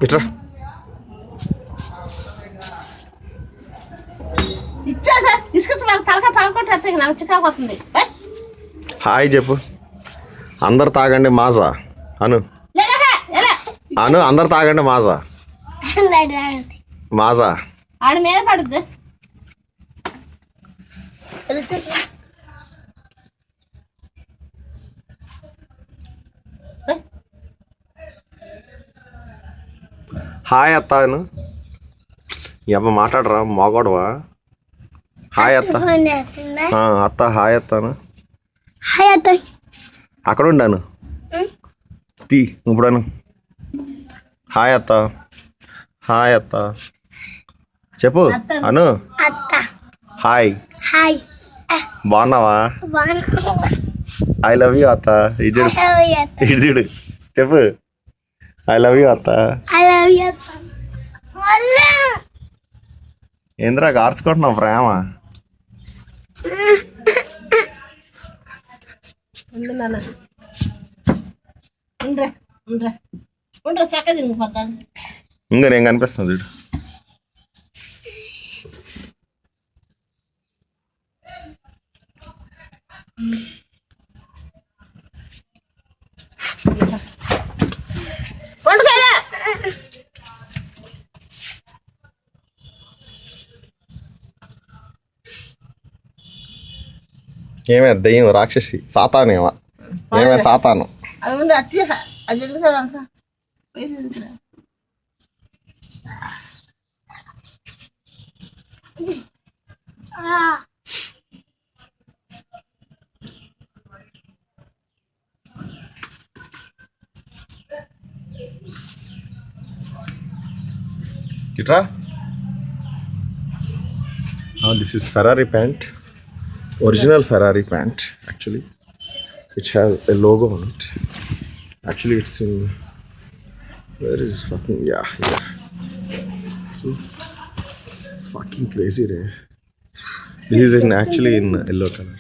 ఇట్రా ఇచ్చేసా తీసుకొచ్చి వాళ్ళ తలక పగకొట్టేస్తే నాకు చికాకు వస్తుంది. హాయ్ చెప్పు. అందరు తాగండి మాజా అను. అను అందరు తాగండి మాజా. మాజా ఆడ మీద పడుద్ది. హాయ్ అత్త అను. ఈ అమ్మ మాట్లాడరా మోగోడవా. హాయ్ అత్త. అత్త హాయ్ అత్తాను. అక్కడ ఉండాను తీ ఇప్పుడను. హాయ్ అత్త. హాయ్ అత్త చెప్పు అను. హాయ్ బాగున్నావా. ఐ లవ్ యూ అత్త. ఇజుడు ఇజుడు చెప్పు ఐ లవ్ యూ అత్త. ఏంద్రా కార్చుకుంటున్నావు ప్రేమ. ఇంకా నేను కనిపిస్తుంది చూడు. ఏమే దయ్యం రాక్షసి సాతానేమా. ఏమే సాతాను. అది ఎందుకు కదంతా ఇట్రా. This is Ferrari pant. Original Ferrari pant actually, which has a logo on it. Actually it's in, where is fucking, yeah here. So fucking crazy day. This is in actually in yellow color.